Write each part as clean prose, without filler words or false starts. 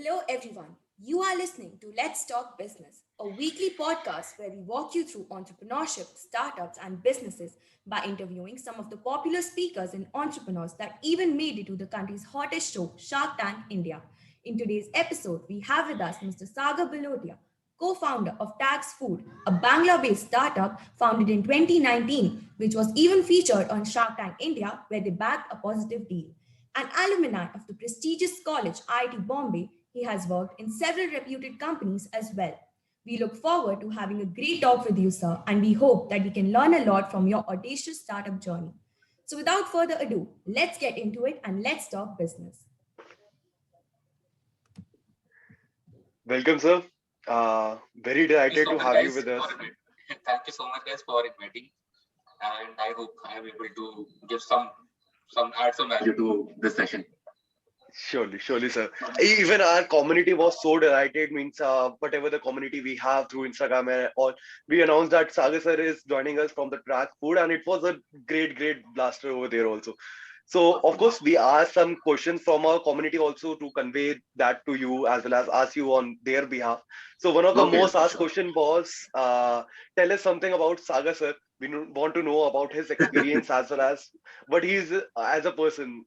Hello, everyone. You are listening to Let's Talk Business, a weekly podcast where we walk you through entrepreneurship, startups, and businesses by interviewing some of the popular speakers and entrepreneurs that even made it to the country's hottest show, Shark Tank India. In today's episode, we have with us Mr. Sagar Bhalotia, co founder of Tagz Food, a Bangalore based startup founded in 2019, which was even featured on Shark Tank India, where they bagged a positive deal. An alumni of the prestigious college IIT Bombay, he has worked in several reputed companies as well. We look forward to having a great talk with you, sir, and we hope that we can learn a lot from your audacious startup journey. So, without further ado, let's get into it and let's talk business. Welcome, sir. Very Thank you delighted so to much, have you guys, with us. for inviting. Thank you so much, guys, for inviting. And I hope I am able to give some add some value to this session. Surely, sir. Even our community was so delighted. Means whatever the community we have through Instagram and all, we announced that Sagar sir is joining us from the track food, and it was a great blaster over there also. So of Awesome. course we asked some questions from our community also to convey that to you as well as ask you on their behalf. So one of the Okay, most okay, asked sure. question was, tell us something about Sagar sir. Want to know about his experience as well as what he is as a person.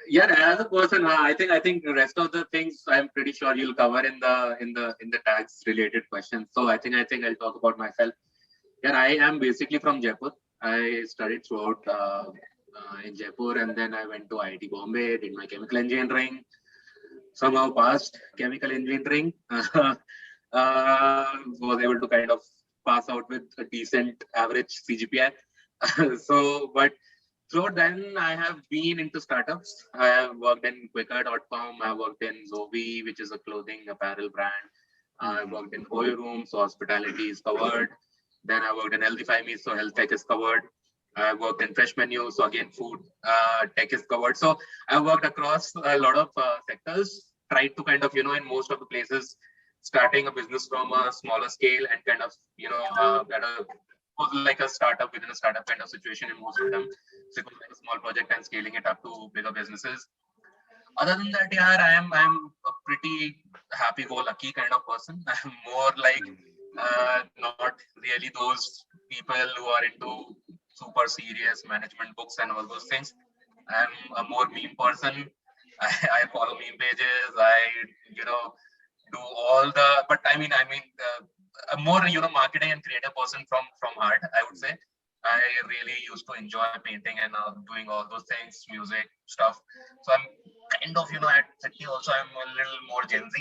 Yeah, as a person, I think the rest of the things I'm pretty sure you'll cover in the tax related questions. So I think I'll talk about myself. Yeah, I am basically from Jaipur. I studied throughout in Jaipur, and then I went to IIT Bombay, did my chemical engineering, somehow passed chemical engineering. Was able to kind of pass out with a decent average CGPI. But throughout then, I have been into startups. I have worked in Quicker.com. I worked in Zobi, which is a clothing apparel brand. I Mhm. worked in Koi Room, so hospitality is covered. Then I worked in Healthify Me, so health tech is covered. I worked in Fresh Menu, so again, food tech is covered. So I worked across a lot of sectors, tried to kind of, in most of the places, starting a business from a smaller scale and kind of, at a was like a startup within a startup kind of situation in most of them. So it was like a small project and scaling it up to bigger businesses. Other than that, yeah, I'm a pretty happy-go-lucky kind of person. I'm more like not really those people who are into super serious management books and all those things. I'm a more meme person. I follow meme pages. I you know do all the. But a more marketing and creative person from heart, I would say. I really used to enjoy painting and doing all those things, music stuff. So I'm kind of, at 30 also I'm a little more Gen Z,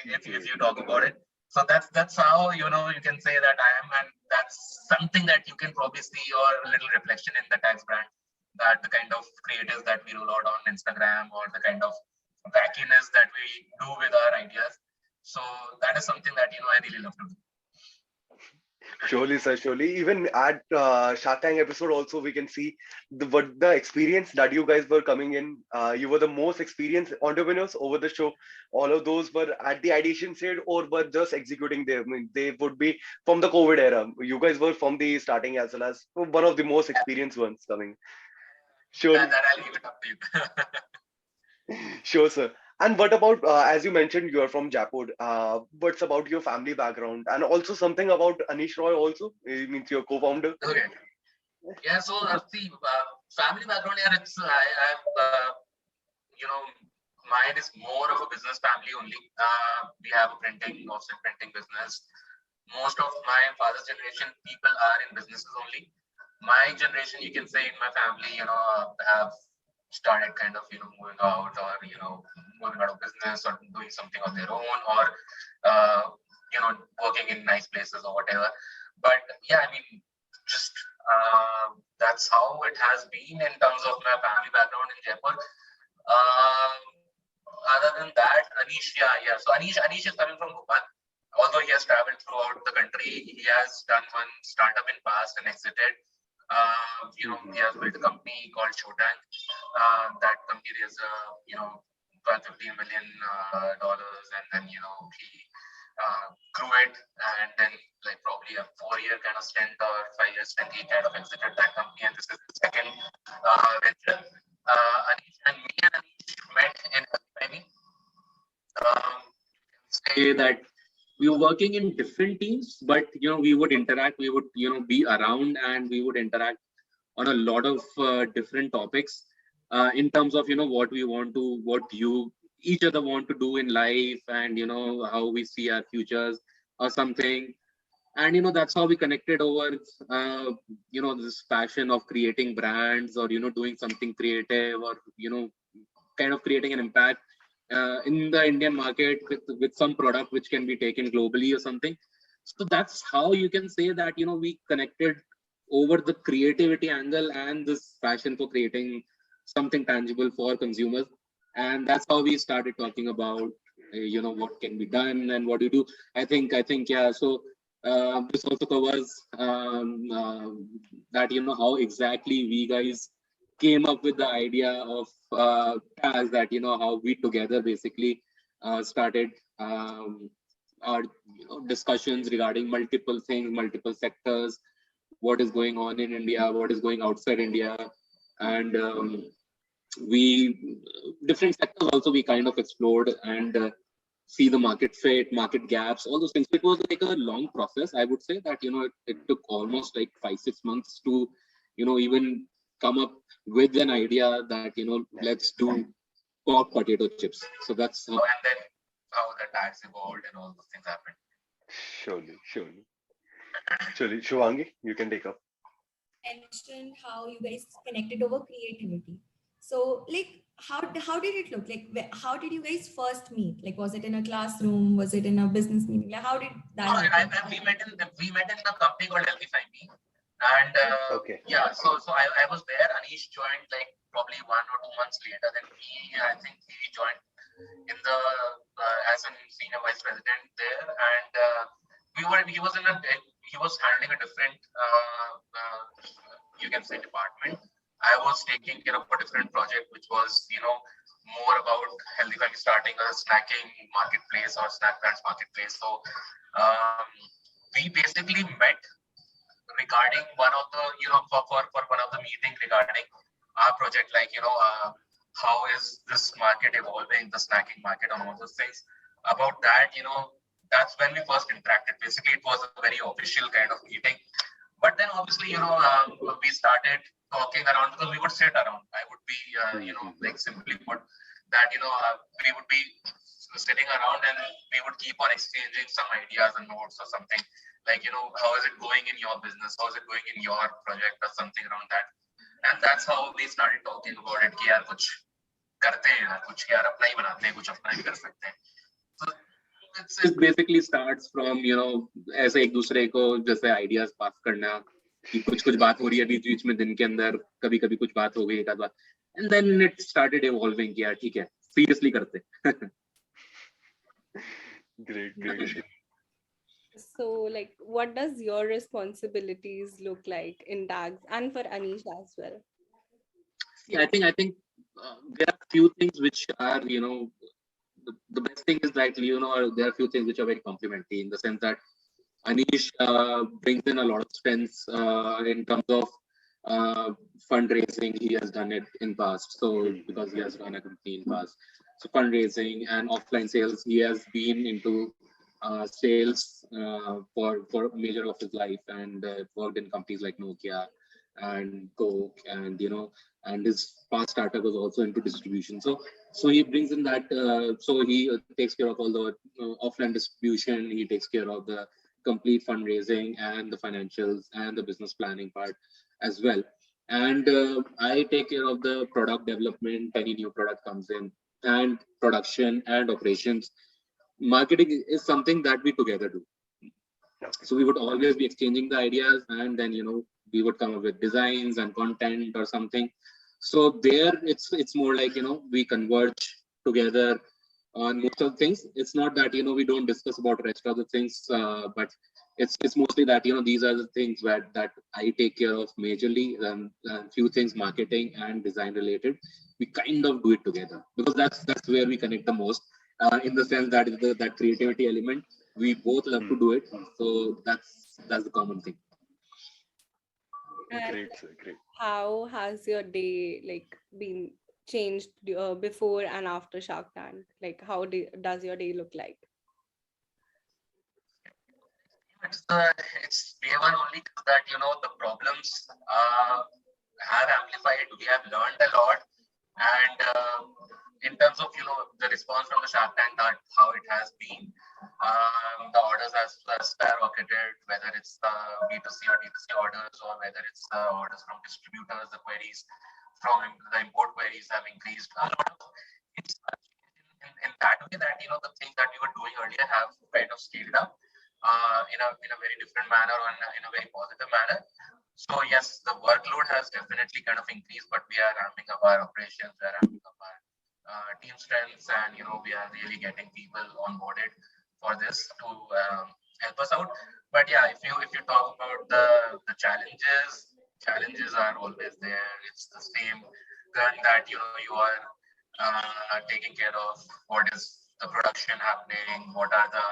if you talk about it. So that's how, you can say that I am, and that's something that you can probably see your little reflection in the tax brand, that the kind of creatives that we roll out on Instagram, or the kind of wackiness that we do with our ideas. So that is something that, I really love to do. Surely, sir. Surely, even at Shark Tank episode, also we can see what the experience that you guys were coming in. You were the most experienced entrepreneurs over the show. All of those were at the ideation stage or were just executing there. I mean, they would be from the COVID era. You guys were from the starting as well as one of the most experienced ones coming. That, Surely. that I'll leave it up to you. Sure, sir. And what about, as you mentioned, you are from Jaipur. What's about your family background? And also something about Anish Roy also, means your co-founder. Okay. Yeah, so see, family background here, you know, mine is more of a business family only. We have a offset printing business. Most of my father's generation people are in businesses only. My generation, you can say, in my family, have started kind of, moving out, or, moving out of business, or doing something on their own, or, uh, working in nice places or whatever. But yeah, I mean, just that's how it has been in terms of my family background in Jaipur. Um, Other than that, Anish, yeah. So Anish is coming from Bhopal. Although he has traveled throughout the country, he has done one startup in past and exited. He has built a company called Chotank. That company is, 12, $15 million, and then he grew it, and then like probably a 4 year kind of stint or 5 year stint, he kind of exited that company, and this is the second venture. Anish and Anish met in Academy. say that we were working in different teams, but we would interact, we would be around, and we would interact on a lot of different topics in terms of what we want to, what you each other want to do in life, and how we see our futures or something. And that's how we connected over this passion of creating brands, or doing something creative, or kind of creating an impact in the Indian market with some product which can be taken globally or something. So that's how you can say that we connected over the creativity angle and this passion for creating something tangible for consumers. And that's how we started talking about what can be done and what you do. I think yeah. So this also covers that how exactly we guys came up with the idea of Tagz, that how we together basically started our discussions regarding multiple things, multiple sectors, what is going on in India, what is going outside India, and we different sectors also we kind of explored, and see the market fit, market gaps, all those things. It was like a long process. I would say that it took almost like 5-6 months to even come up with an idea that let's do pork potato chips. So that's how, and then how the Tagz evolved and all those things happened. Surely. Shivangi, you can take up. Mentioned how you guys connected over creativity. So, like, how did it look? Like, how did you guys first meet? Like, was it in a classroom? Was it in a business meeting? Like, how did that happen? We met in a company called Healthify Me, and Okay. yeah, so I was there. Anish joined like probably 1 or 2 months later than me. I think he joined in the as a senior vice president there, and he was he was handling a different you can say department. I was taking care of a different project, which was more about healthy family, starting a snacking marketplace or snack brands marketplace. So um, we basically met regarding one of the for one of the meeting regarding our project, like how is this market evolving, the snacking market, and all those things. About that, that's when we first interacted. Basically, it was a very official kind of meeting. But then obviously, we started talking around, because we would sit around. I would be, like simply put, that we would be sitting around, and we would keep on exchanging some ideas and notes or something. Like how is it going in your business? How is it going in your project, or something around that? And that's how we started talking about it. कि यार कुछ करते हैं यार, कुछ यार अपना ही बनाते हैं, कुछ अपना ही कर सकते हैं. So it basically starts from ऐसे एक दूसरे को जैसे ideas pass करना, कि कुछ बात हो रही है बीच बीच में दिन के अंदर, कभी कभी कुछ बात हो गई एक आध बार, and then it started evolving कि यार ठीक है, seriously करते. Great. So, like, what does your responsibilities look like in Tagz, and for Anish as well? Yeah, I think there are few things which are the best thing is that there are few things which are very complementary, in the sense that Anish brings in a lot of strengths in terms of fundraising. He has done it in past, so because he has run a company in past, so fundraising and offline sales, he has been into sales for a major of his life, and worked in companies like Nokia and Coke, and and his past startup was also into distribution. So he brings in that. So he takes care of all the offline distribution. He takes care of the complete fundraising and the financials and the business planning part as well. And I take care of the product development. Any new product comes in, and production and operations. Marketing is something that we together do. So we would always be exchanging the ideas, and then we would come up with designs and content or something. So there, it's more like we converge together on most of the things. It's not that we don't discuss about rest of the things, but it's mostly that these are the things that I take care of majorly, and few things marketing and design related. We kind of do it together, because that's where we connect the most. In the sense that that creativity element, we both love to do it. So that's the common thing. And Great, sir. Great. how has your day been changed before and after Shark Tank? Like, how does your day look like? It's day one only that the problems have amplified. We have learned a lot, and in terms of the response from the Shark Tank, that how it has been, the orders has skyrocketed. Whether it's the B2C or D2C orders, or whether it's orders from distributors, the queries from the import queries have increased. A lot of it's in that way that the things that we were doing earlier have kind of scaled up in a very different manner, or in a very positive manner. So yes, the workload has definitely kind of increased, but we are ramping up our operations, we are ramping up our team strengths, and we are really getting people onboarded for this to help us out. But yeah, if you talk about the challenges are always there. It's the same gun that you are taking care of. What is the production happening? What are the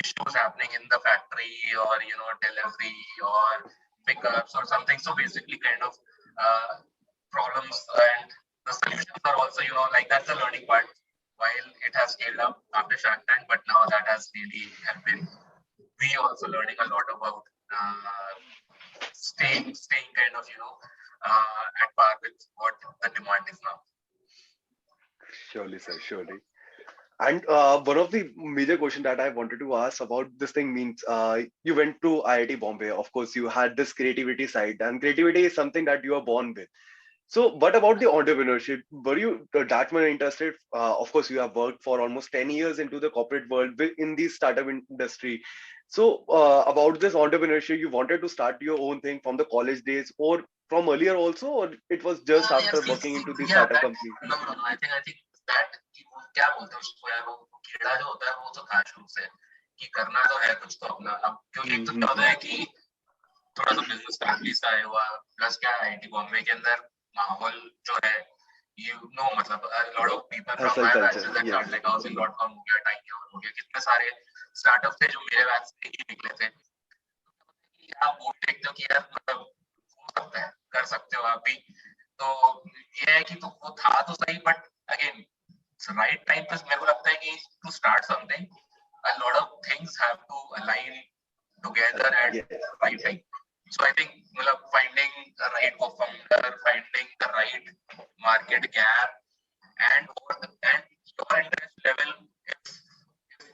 issues happening in the factory, or delivery, or pickups, or something? So basically kind of problems, and the solutions are also like that's the learning part. While it has scaled up after Shark Tank, but now that has really helped in we also learning a lot about staying kind of at par with what the demand is now. Surely, sir, surely. And one of the major question that I wanted to ask about this thing means you went to IIT Bombay. Of course, you had this creativity side, and creativity is something that you are born with. So, what about the entrepreneurship? Were you that much interested? Of course, you have worked for almost 10 years into the corporate world in the startup industry. So, about this entrepreneurship, you wanted to start your own thing from the college days or from earlier also, or it was just after Yes, working into the yeah, startup that company? no. I think that क्या बोलते हैं उसको यार, वो कीड़ा जो होता है वो तो था शुरू से कि करना तो है कुछ तो अपना। अब क्योंकि एक तो क्या होता है कि थोड़ा सा बिजनेस फैमिली सा आया हुआ, प्लस क्या आईआईटी बॉम्बे के अंदर माहौल जो है मतलब lot of people from Hustle my culture, batches like yes. Like housing.com हो गया, टाइम हो गया, कितने सारे स्टार्टअप थे जो मेरे बैच से ही निकले थे। आप वो देखते हो कि यार मतलब हो सकता है, कर सकते हो आप भी। तो ये है कि तो वो था तो सही, बट अगेन राइट टाइम पे मेरे को लगता है कि to start something a lot of things have to align together at Yes. right time. So I think finding the right co-founder, finding the right market gap, and your interest level, if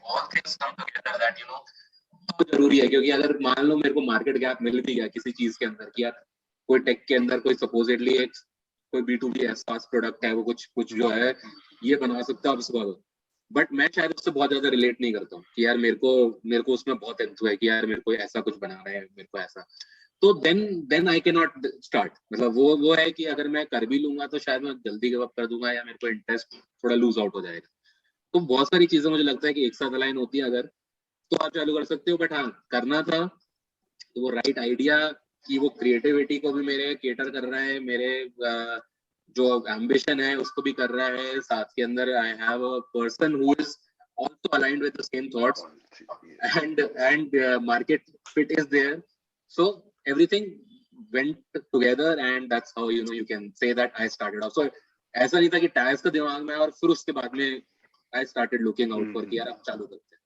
all things come together, that तो जरूरी है। क्योंकि अगर मान लो मेरे को market gap मिल भी गया किसी चीज के अंदर कि यार कोई टेक के अंदर कोई सपोजिटली एक कोई B2B SaaS प्रोडक्ट है, वो कुछ जो है ये बना सकता है, आप उसको दो, बट मैं शायद उससे बहुत ज्यादा रिलेट नहीं करता हूँ कि यार मेरे को उसमें बहुत एंथु है कि यार मेरे को ऐसा कुछ बनाना है, मेरे को ऐसा। तो then I can not start. मतलब वो है कि अगर मैं कर भी लूंगा तो शायद मैं जल्दी गिव अप कर दूंगा, या मेरे को इंटरेस्ट थोड़ा लूज आउट हो जाएगा। तो बहुत सारी चीजें मुझे लगता है कि एक साथ अलाइन होती है अगर, तो आप चालू कर सकते हो। बट हाँ, करना था तो वो राइट आइडिया कि वो क्रिएटिविटी को भी मेरे केटर कर रहा है, मेरे जो एम्बिशन है उसको भी कर रहा है, साथ के अंदर I have a person who is also aligned with the same thoughts, and market fit is there, so everything went together, and that's how you can say that I started off. So ऐसा नहीं था कि tags का दिमाग में और फिर उसके बाद में I started looking out for कि यार अब चालू करते हैं।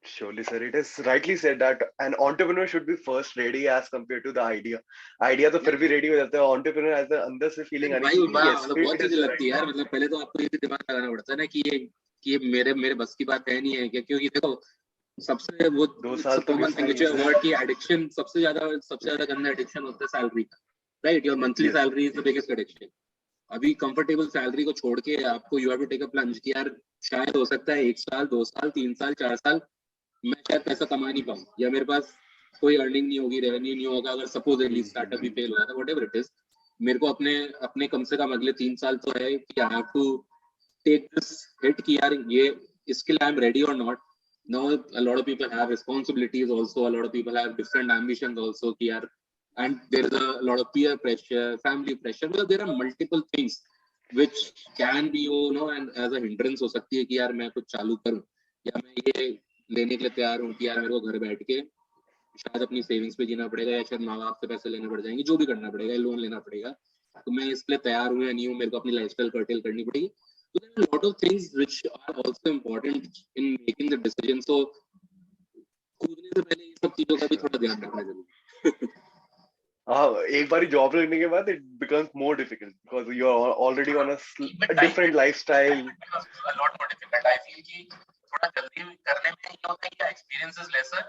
Surely, sir. It is rightly said that an entrepreneur should be first ready as compared to the idea. Idea तो फिर भी ready हो जाता है, entrepreneur as the अंदर से feeling आनी भाई चाहिए। Yes, मतलब बहुत it is चीजें right. लगती है यार। मतलब पहले तो आपको ये भी दिमाग लगाना पड़ता है ना कि ये मेरे बस की बात है नहीं है क्या, क्योंकि देखो सबसे वो 2 साल तो कॉमन थिंग जो वर्ड की एडिक्शन, सबसे ज्यादा गंदा एडिक्शन होता है सैलरी का, right? Your monthly salary is the biggest addiction. अभी कंफर्टेबल सैलरी को छोड़ के आपको you have to take a plunge कि यार शायद हो सकता है 1 साल 2 साल 3 साल 4 साल मैं शायद पैसा कमा नहीं पाऊँ, या मेरे पास कोई अर्निंग नहीं होगी, रेवेन्यू नहीं होगा। अगर सपोजली स्टार्टअप भी फेल हो जाता है, व्हाटएवर इट इज, मेरे को अपने कम से कम अगले 3 साल तो है कि I have to take this hit कि यार ये इसके लिए आई एम रेडी और not. Now a lot of people have responsibilities also, a lot of people have different ambitions also कि यार, and there is a lot of peer pressure, family pressure, because there are multiple things which can be and as a hindrance हो सकती है कि यार मैं कुछ चालू करूं, या मैं ये लेने के लिए तैयार हूँ कि यार मेरे को घर बैठ के शायद अपनी सेविंग्स पे जीना पड़ेगा, या शायद माँ बाप से पैसे लेने पड़ जाएंगे, जो भी करना पड़ेगा, लोन लेना पड़ेगा, तो मैं इसके लिए तैयार हूँ या नहीं हूँ, मेरे को अपनी लाइफस्टाइल कर्टेल करनी पड़ेगी। So there are a lot of things which are also important in making the decision. So कूदने से पहले ये सब चीजों का भी थोड़ा ध्यान रखना जरूरी। हाँ, एक बारी जॉब लगने के बाद it becomes more difficult because you are already on a different lifestyle. A lot more difficult. I feel कि थोड़ा जल्दी करने में ये होता है कि एक्सपीरियंस इज लेसर,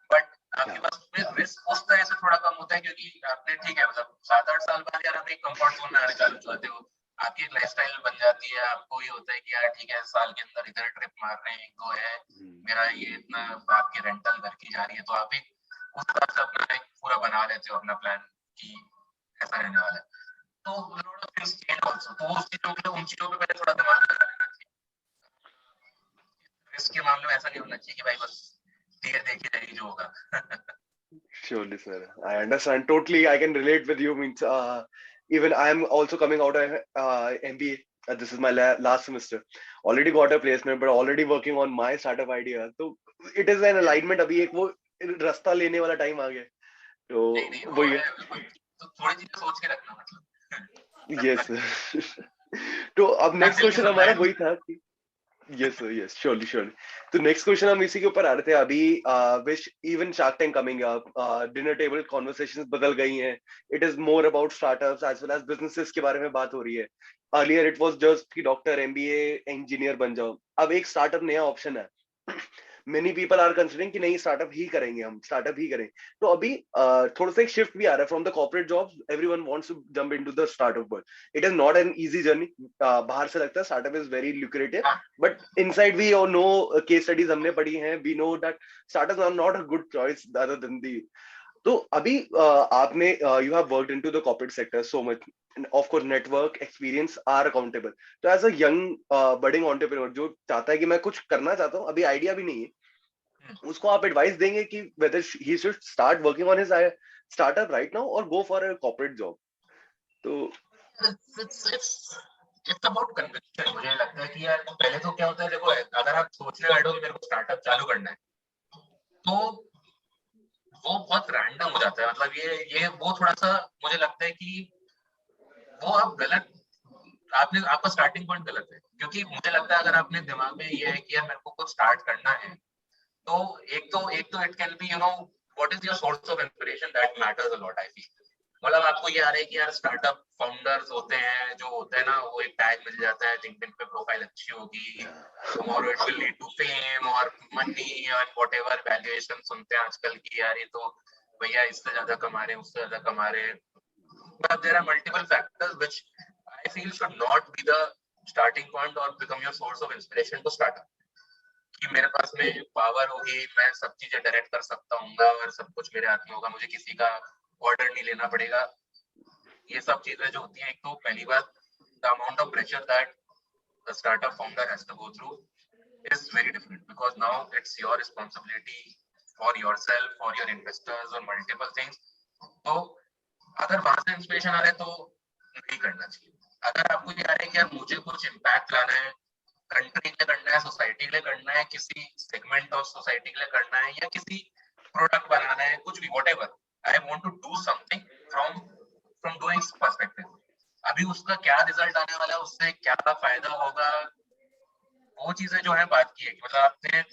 बट आपके पास में रिस्क उस तरह से थोड़ा कम होता है क्योंकि आपने ठीक है मतलब 7-8 साल बाद यार आप एक कंफर्ट जोन में आने चालू चाहते हो, आपकी एक लाइफस्टाइल बन जाती है, आपको ये होता है कि यार ठीक है साल के अंदर इधर ट्रिप मार रहे हैं, एक दो है, मेरा ये इतना आपकी रेंटल घर की जा रही है, तो आप एक उस तरह से अपना एक पूरा बना लेते हो अपना प्लान कि ऐसा रहने वाला है। तो lot of things change also, तो उस चीजों के लिए उन चीजों पे पहले थोड़ा दिमाग लगा लेना चाहिए। रिस्क के मामले में ऐसा नहीं होना चाहिए कि भाई बस ठीक है देखिए जाएगी जो होगा। Surely, sir. I understand. Totally, I can relate with you. Means, even I am also coming out of MBA. This is my last semester. Already got a placement, but already working on my startup idea. So it is an alignment. अभी एक वो रास्ता लेने वाला time आ गया. तो वही है. तो थोड़ी चीजें सोच के रखना मतलब। Yes. तो अब नेक्स्ट क्वेश्चन हमारा वही था कि yes sir, yes, surely, surely. तो नेक्स्ट क्वेश्चन हम इसी के ऊपर आ रहे थे अभी, which even Shark Tank coming up, dinner table conversations बदल गई हैं, it is more about startups as well as businesses के बारे में बात हो रही है। अर्लियर इट वाज जस्ट कि डॉक्टर एमबीए इंजीनियर बन जाओ, अब एक स्टार्टअप नया ऑप्शन है। मेनी पीपल आर कंसिडरिंग कि नहीं स्टार्टअप ही करेंगे, हम स्टार्टअप ही करें। तो अभी थोड़ा सा एक शिफ्ट भी आ रहा है from the corporate jobs, everyone wants to jump into the startup world. It is not an easy journey. बाहर से लगता है startup is very lucrative, but inside we और नो केस स्टडीज हमने पढ़ी हैं, we know that startups are not a good choice other than दी। तो अभी आपने you have worked into the corporate sector so much, of course network experience are accountable. तो as a young budding entrepreneur जो चाहता है कि मैं कुछ करना चाहता हूँ, अभी आइडिया भी नहीं है, उसको आप एडवाइस देंगे कि whether he should start working on his startup right now or go for a corporate job? तो it's about conviction। मुझे लगता है कि यार पहले तो क्या होता है, देखो अगर आप सोचने बैठो कि मेरे को स्टार्टअप चालू करना है, तो वो बहुत रैंडम हो जाता है। मतलब ये वो थोड़ा सा मुझे लगता है कि वो आप गलत, आपका स्टार्टिंग पॉइंट गलत है। क्योंकि मुझे लगता है अगर आपने दिमाग में ये है कि यार मेरे को कुछ स्टार्ट करना है, तो एक तो it can be what is your source of inspiration, that matters a lot I feel. मतलब आपको ये आ रहा है कि यार स्टार्टअप फाउंडर्स होते हैं जो होते हैं ना, वो एक टैग मिल जाता है, लिंक्डइन पे प्रोफाइल अच्छी होगी, tomorrow it will lead to fame और मनी और व्हाटएवर वैल्यूएशन सुनते हैं आजकल की, यार ये तो भैया इससे ज्यादा कमा रहे हैं, उससे ज्यादा कमा रहे हैं। But there are multiple factors which I feel should not be the starting point और become your source of inspiration to startup. कि मेरे पास में पावर होगी, मैं सब चीजें डायरेक्ट कर सकता हूँ और सब कुछ मेरे हाथ में होगा, मुझे किसी का ऑर्डर नहीं लेना पड़ेगा। ये सब चीजें जो होती हैं, एक तो पहली बात the amount of pressure that the startup founder has to go through is very different because now it's your responsibility for yourself, for your investors और multiple things। तो अगर वहां से इंस्पिरेशन आ रहा है तो नहीं करना चाहिए। अगर आपको ये आ रहा है कि यार मुझे कुछ इम्पैक्ट लाना है, कंट्री के लिए करना है, सोसाइटी के लिए करना है, किसी सेगमेंट ऑफ सोसाइटी के लिए करना है, या किसी प्रोडक्ट बनाना है, कुछ भी whatever, I want to do something from doing perspective. अभी उसका क्या रिजल्ट आने वाला है, उससे क्या फायदा होगा, वो चीजें जो है बात की है कि मतलब आपने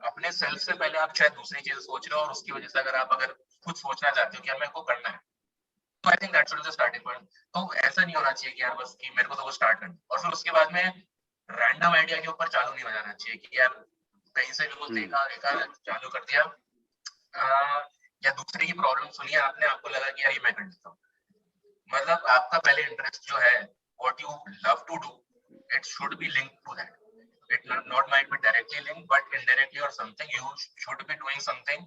अपने सेल्फ से पहले आप शायद दूसरी चीज सोच रहे हो, और उसकी वजह से अगर खुद सोचना चाहते हो कि यार मेरे को करना है, तो I think that should be the starting point. तो ऐसा नहीं होना चाहिए कि यार बस कि मेरे को तो वो स्टार्ट करना, और फिर उसके बाद में रैंडम आइडिया के ऊपर चालू नहीं हो जाना चाहिए कि यार कहीं से भी कुछ देखा चालू कर दिया, या दूसरे की प्रॉब्लम सुनी आपने, आपको लगा कि यार ये मैं कर लेता हूँ। मतलब आपका पहले इंटरेस्ट जो है, what you love to do, it should be linked to that. It not might be directly linked, but indirectly or something, you should be doing something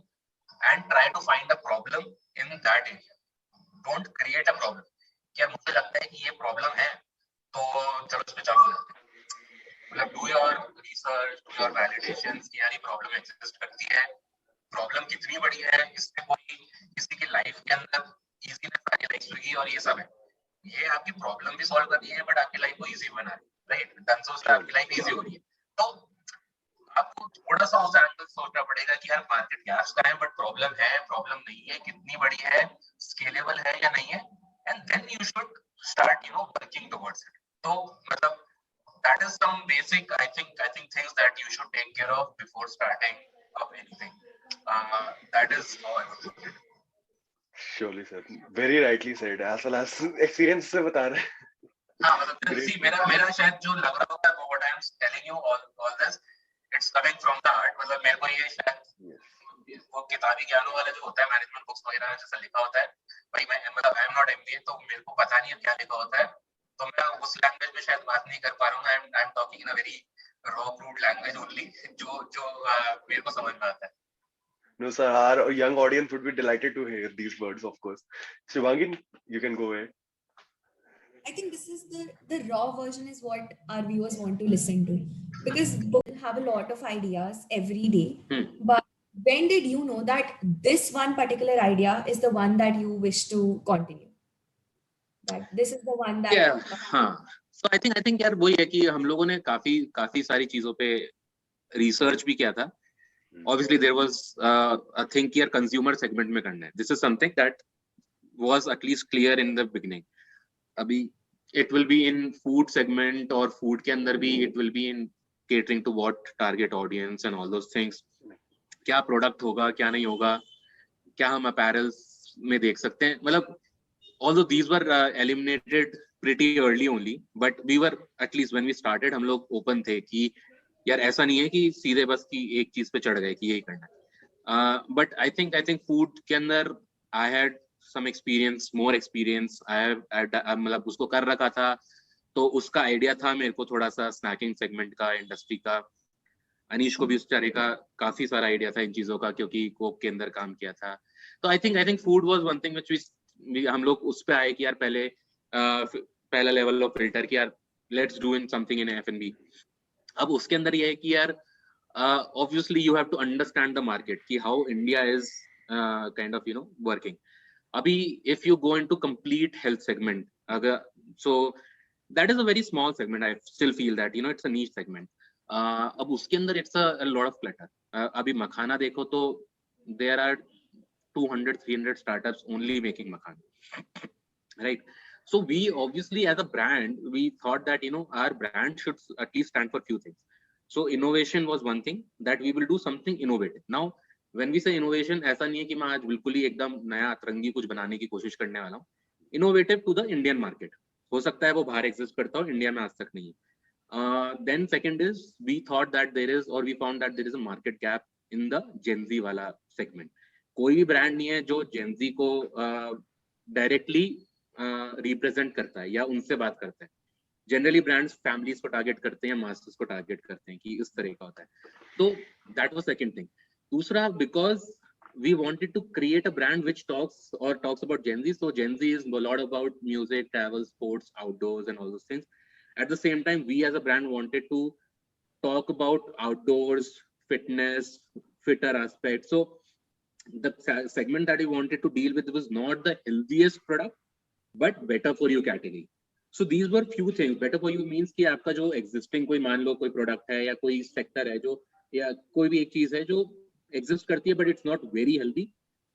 and try to find a problem in that area. Don't create a problem। क्या मुझे लगता है कि ये problem है तो चलो इस पे चालू हो जाते हैं। मतलब do your research, do your validations कि यार ये प्रॉब्लम एग्जिस्ट करती है, प्रॉब्लम कितनी बड़ी है, इससे कोई किसी की लाइफ के अंदर इजीनेस आके लाइक स्विगी और ये सब है, ये आपकी प्रॉब्लम भी सॉल्व कर रही है बट आपकी लाइफ को इजी बना रही है, राइट? डंसो से आपकी लाइफ इजी हो रही है। तो आपको थोड़ा सा उस एंगल सोचना पड़ेगा कि यार मार्केट गैप्स का है, बट प्रॉब्लम है, प्रॉब्लम नहीं है, कितनी बड़ी है, स्केलेबल है या नहीं है, and then you should start working towards it. तो मतलब that is some basic I think things that you should take care of before starting of anything। That is how I would put it. Surely, sir. Very rightly said. As well as experience से बता रहे हैं. हाँ मतलब Great. see मेरा शायद जो लग रहा होगा what I am telling you all this it's coming from the heart. मतलब मेरे को ये शायद वो किताबी ज्ञानों वाला जो होता है मैनेजमेंट बुक्स वगैरह जैसा लिखा होता है भाई मैं मतलब आई एम नॉट एमबीए तो मेरे को पता नहीं है क्या लिखा होता है तो मैं उस लैंग्वेज में शायद बात नहीं कर पा रहा हूँ. I am talking in a very raw crude language only जो मेरे को समझ में आता है. No, sir. Our young audience would be delighted to hear these words, of course. Shivangin, you can go ahead. I think this is the raw version is what our viewers want to listen to, because books have a lot of ideas every day. But when did you know that this one particular idea is the one that you wish to continue? That this is the one that Yeah, हाँ. So I think यार वही है कि हम लोगों ने काफी सारी चीजों पे रिसर्च भी किया था. Obviously there was a thing कि यार consumer segment में करना है. This is something that was at least clear in the beginning. अभी it will be in food segment और food के अंदर भी it will be in catering to what target audience and all those things. क्या product होगा क्या नहीं होगा क्या हम apparels में देख सकते हैं मतलब although these were eliminated pretty early only but we were at least when we started हम लोग open थे कि यार ऐसा नहीं है कि सीधे बस कि एक चीज पे चढ़ गए कि यही करना है. But I think food के अंदर I had some experience, more experience. I have मतलब उसको कर रखा था तो उसका आइडिया था मेरे को थोड़ा सा स्नैकिंग सेगमेंट का इंडस्ट्री का. अनीश को भी उस तरह का काफी सारा आइडिया था इन चीजों का क्योंकि कोक के अंदर काम किया था. तो I think food was one thing which हम लोग उस पे आए कि यार पहला लेवल ऑफ फिल्टर कि यार let's do in something in एफ&बी. अब उसके अंदर ये है कि यार obviously you have to understand the market कि how India is kind of working. Abhi if you go into complete health segment agar so that is a very small segment. I still feel that it's a niche segment. अब उसके अंदर it's a lot of clutter. अभी मखाना देखो तो there are 200-300 startups only making makhana, right? So we obviously as a brand we thought that our brand should at least stand for few things. So innovation was one thing that we will do something innovative. Now when we say innovation ऐसा नहीं है कि मैं आज बिल्कुल ही एकदम नया अतरंगी कुछ बनाने की कोशिश करने वाला हूँ. Innovative to the Indian market. हो सकता है वो बाहर exist करता हो, इंडिया में आज तक नहीं है. Then second is we thought that there is or we found that there is a market gap in the Gen Z वाला segment. कोई भी ब्रांड नहीं है जो Gen Z को डायरेक्टली रिप्रेजेंट करता है या उनसे बात करता है. जनरली ब्रांड्स फैमिलीज को टारगेट करते हैं, मास्टर्स को टारगेट करते हैं कि इस तरह का होता है. तो दैट वाज सेकंड थिंग. दूसरा because we wanted to create a brand which talks about Gen Z. So Gen Z is a lot about music, travel, sports, outdoors and all those things. At the same time we as a brand wanted to talk about outdoors, fitness, fitter aspect. So the segment that we wanted to deal with was not the healthiest product but better for you category. So these were few things. Better for you means कि आपका जो existing कोई मान लो कोई product है या कोई sector है जो या कोई भी एक चीज है जो exist करती है but it's not very healthy,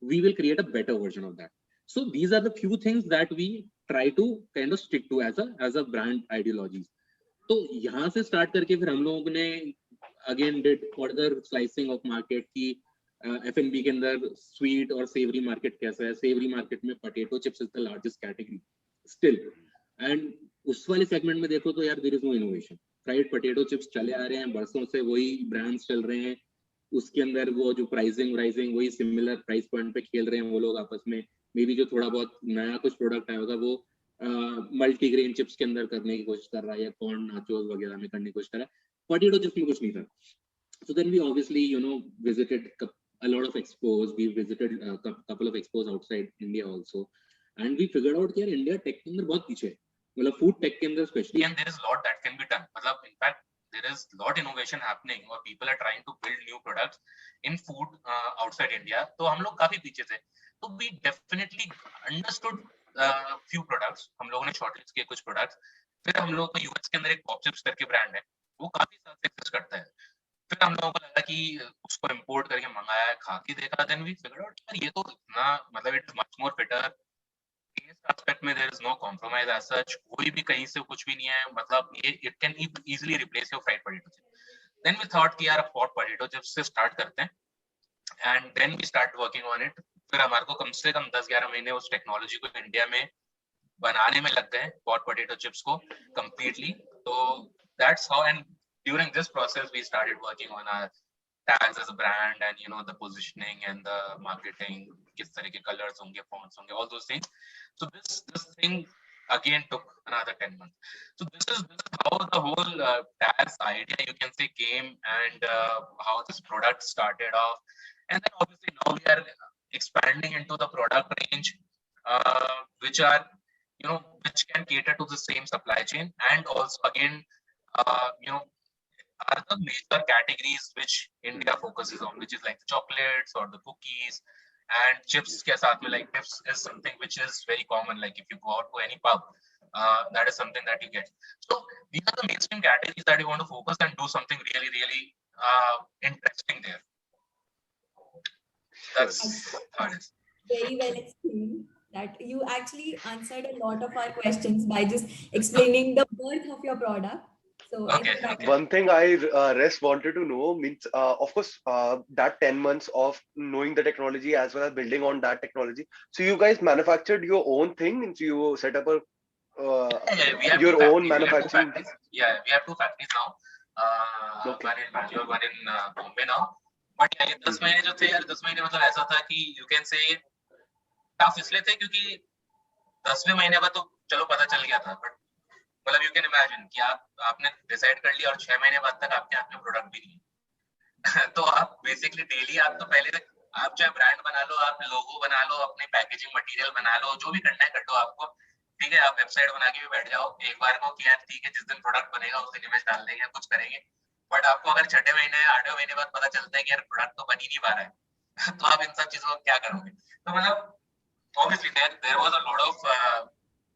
we will create a better version of that. So these are the few things that we try to kind of stick to as a brand ideologies. तो यहाँ से start करके फिर हम लोगों ने again did further slicing of market की F&B के अंदर sweet और savory market कैसा है. Savory market में potato chips is the largest category still. And उस वाले segment में देखो तो यार there is no innovation. Fried potato chips चले आ रहे हैं बरसों से, वही brands चल रहे हैं. उसके अंदर वो जो प्राइसिंग वही सिमिलर प्राइस पॉइंट पे खेल रहे हैं वो लोग आपस में. मे बी जो थोड़ा बहुत नया कुछ प्रोडक्ट आया होगा वो मल्टीग्रेन चिप्स के अंदर करने की कोशिश कर रहा है या कॉर्न नाचोस वगैरह में करने की कोशिश कर रहा है. पोटैटो चिप्स में कुछ नहीं था. So then we obviously visited a lot of expos. We visited a couple of expos outside India also, and we figured out कि यार इंडिया टेक के अंदर बहुत पीछे है, मतलब फूड टेक के अंदर specially. And there is a lot that can be done. मतलब in fact there is a lot innovation happening or people are trying to build new products in food outside India. तो हम लोग काफी पीछे थे. तो we definitely understood few products. हम लोगों ने shortlist किए कुछ products. फिर हम लोगों को US के अंदर एक पॉप चिप्स करके ब्रांड है, वो काफी साल से एक्जिस्ट करता है. फिर हम लोगों को लगा कि उसको इंपोर्ट करके मंगाया, खा के देखा, देन वी फिगर्ड आउट यार ये तो इतना मतलब it's much more better. Taste aspect में there is no compromise as such. कोई भी कहीं से कुछ भी नहीं है, मतलब ये it can easily replace your fried potato chip. Then we thought कि यार हॉट पोटैटो चिप्स से स्टार्ट करते हैं and then we start working on it. फिर हमारे को कम से कम 10-11 महीने उस टेक्नोलॉजी को इंडिया में बनाने में लग गए, पॉट पोटैटो चिप्स को completely. So that's how, and during this process we started working on our Tagz as a brand, and you know, the positioning and the marketing, kis tarah ke colors honge, fonts honge, all those things. So this thing again took another 10 months. So this is how the whole Tagz idea, you can say, came, and how this product started off. And then obviously now we are expanding into the product range, which are, you know, which can cater to the same supply chain, and also again, you know, are the major categories which India focuses on, which is like the chocolates or the cookies, and chips ke saath mein, like chips is something which is very common. Like if you go out to any pub, that is something that you get. So these are the mainstream categories that you want to focus and do something really, really interesting there. That's how it is. Very well explained. That you actually answered a lot of our questions by just explaining the birth of your product. So I Okay, think that okay. One thing I rest wanted to know means, of course, that 10 months of knowing the technology as well as building on that technology. So you guys manufactured your own thing, means you set up a Yeah, we have two your own factories. manufacturing. Yeah, we have two factories now. Okay. One in Bangalore, one in Bombay now. But yeah, ये 10 Mhm. महीने जो थे यार, 10 महीने मतलब ऐसा था कि you can say tough इसलिए थे क्योंकि 10वें महीने बाद तो चलो पता चल गया था, but मतलब you can imagine कि आपने डिसाइड कर लिया और 6 महीने बाद तक आपके हाथ में प्रोडक्ट भी नहीं है। तो आप बेसिकली डेली, आप तो पहले आप चाहे ब्रांड बना लो, आप लोगो बना लो, अपने पैकेजिंग मटेरियल बना लो, जो भी करना है कर दो आपको, ठीक है। आप वेबसाइट बना के भी बैठ जाओ एक बार को कि यार ठीक है, जिस दिन प्रोडक्ट बनेगा उस दिन इमेज डाल देंगे, कुछ करेंगे। बट आपको अगर 6ठे महीने 8वें महीने बाद पता चलता है कि यार प्रोडक्ट तो बन ही नहीं पा रहा है, तो आप इन सब चीजों को क्या करोगे? तो मतलब obviously there was a lot of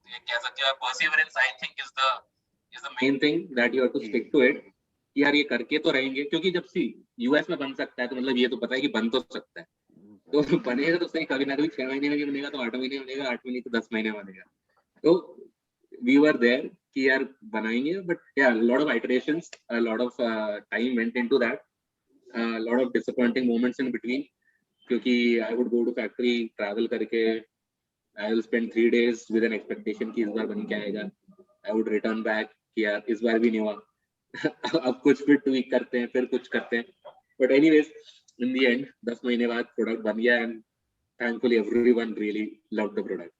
कह सकते हो perseverance, I think is the main thing that you have to stick to it. यार ये करके तो रहेंगे, क्योंकि जब सी यूएस में बन सकता है तो मतलब ये तो पता है कि बन तो सकता है, तो बनेगा तो सही, कभी ना कभी 6 महीने में भी बनेगा, तो 8 महीने में बनेगा, 8 महीने तो 10 महीने में बनेगा। तो we were there कि यार बनाएंगे, but yeah, a lot of iterations, a lot of time went into that, a lot of disappointing moments in between, क्योंकि I would go to factory, travel करके, I will spend 3 days with an expectation कि इस बार बन के आएगा, I would return back कि यार इस बार भी नहीं हुआ। अब कुछ फिर tweak करते हैं, फिर कुछ करते हैं, but anyways in the end 10 महीने बाद प्रोडक्ट बन गया, and thankfully everyone really loved the product.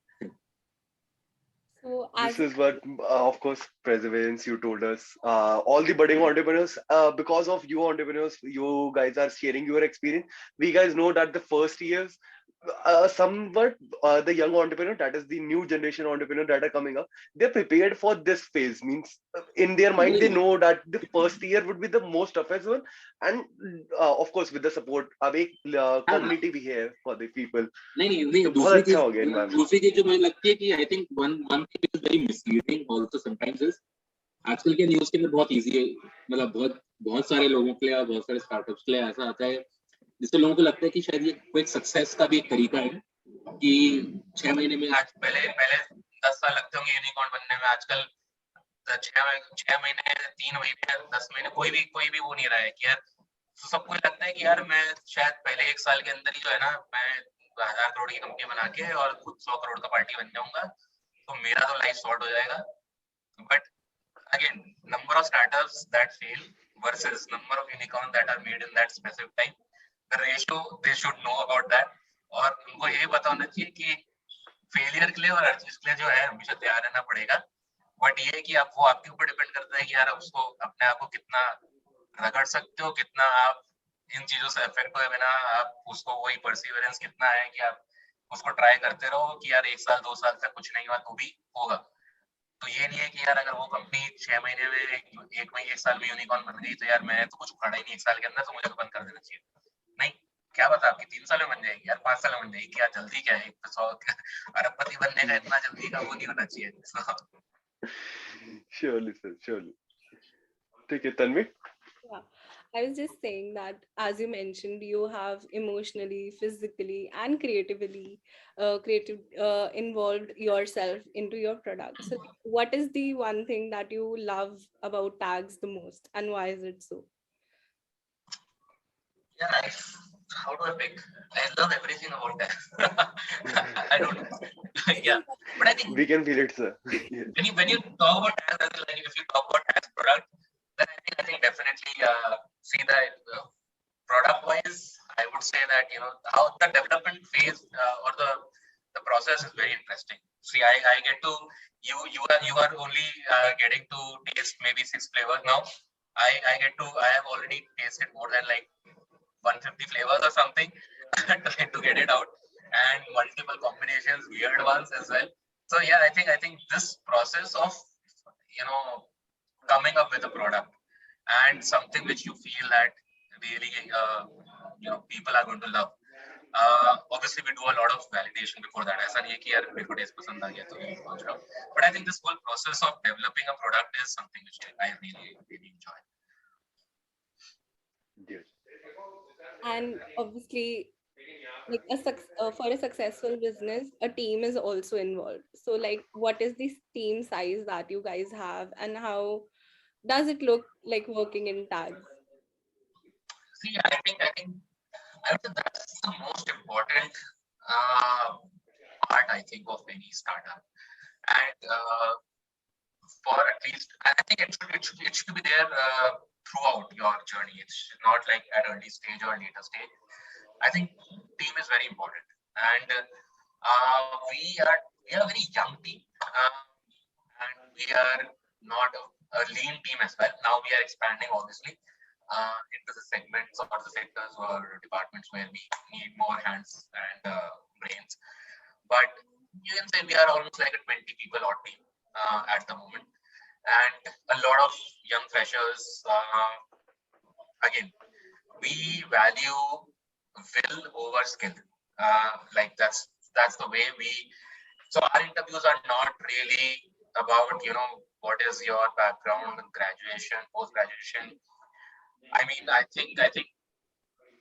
So This as is what, of course, perseverance you told us. All the budding entrepreneurs, because of you entrepreneurs, you guys are sharing your experience. We guys know that the first years, somewhat the young entrepreneur, that is the new generation entrepreneur that are coming up, they're prepared for this phase. Means in their mind, they know that the first year would be the most toughest one, and of course, with the support, अब एक community भी है for the people. नहीं तो बहुत दूसरी अच्छा हो गया environment. दूसरी चीज जो मुझे लगती है कि I think one thing is very misleading also sometimes is, आजकल के न्यूज़ के अंदर बहुत इजी है, मतलब बहुत सारे लोगों के लिए और बहुत सारे स्टार्टअप्स के लिए ऐसा आता है जिससे लोगों को लगता है कि शायद ये कोई सक्सेस का भी एक तरीका है कि 6 महीने में, आज पहले 10 साल लगते होंगे यूनिकॉर्न बनने में, आजकल 6 महीने 3 महीने 10 महीने कोई भी वो नहीं रहा है कि यार, तो सबको लगता है कि यार मैं शायद पहले 1 साल के अंदर ही जो है ना, मैं 1000 करोड़ की कंपनी बना के और खुद 100 करोड़ का पार्टी बन जाऊंगा, तो मेरा तो लाइफ सॉर्ट हो जाएगा। But again, number of startups that fail versus number of unicorns that are made in that specific time, the ratio they should know about that, और उनको ये पता होना चाहिए कि फेलियर के लिए और हर चीज के लिए जो है हमेशा तैयार रहना पड़ेगा। बट ये कि आप वो आपके ऊपर डिपेंड करता है कि यार उसको अपने आप को कितना रगड़ सकते हो, कितना आप इन चीजों से अफेक्ट हुए बिना आप उसको वही परसिवरेंस कितना है कि आप उसको ट्राई करते रहो कि यार 1 साल 2 साल तक कुछ नहीं हुआ तो भी होगा। तो ये नहीं है कि यार अगर वो कंपनी 6 महीने में 1 साल में यूनिकॉर्न बन गई तो यार मैं तो कुछ उखाड़ा ही नहीं 1 साल के अंदर, तो मुझे तो बंद कर देना चाहिए। नहीं, क्या पता आपकी 3 साल में बन जाएगी यार, 5 साल में बन जाएगी, क्या जल्दी क्या है? 100 अरबपति बनने का इतना जल्दी का वो नहीं होना चाहिए। Surely, sir, surely. ठीक है, Tanvi? yeah, I was just saying that, as you mentioned, you have emotionally, physically, and creatively involved yourself into your product. So, what is the one thing that you love about Tagz the most, and why is it so? Yeah, how do I pick? I love everything about that. I don't know. Yeah, but I think We can feel it, sir. Yes. when you talk about Tagz, like if you talk about Tagz product, then I think definitely see that product wise, I would say that how the development phase or the process is very interesting. See, I get to you are only getting to taste maybe 6 flavors now. I have already tasted more than like 150 flavors or something trying to get it out, and multiple combinations, weird ones as well. So yeah, I think this process of you know coming up with a product and something which you feel that really people are going to love. Obviously, we do a lot of validation before that. ऐसा नहीं है कि यार मेरे को taste पसंद आ गया तो ये launch करो. But I think this whole process of developing a product is something which I really enjoy. Yes. And obviously, like for a successful business, a team is also involved. So, like, what is this team size that you guys have, and how does it look like working in Tags? See, I would say that's the most important uh, part I think of any startup, and for at least I think it should be there throughout your journey. It's not like at early stage or later stage. I think team is very important, and we are a very young team, and we are not a lean team as well. Now we are expanding obviously into the segments or the sectors or departments where we need more hands and brains. But you can say we are almost like a 20 people odd team at the moment, and a lot of young freshers. Again, we value will over skill. Like that's the way we. So our interviews are not really about what is your background, graduation, post graduation. I think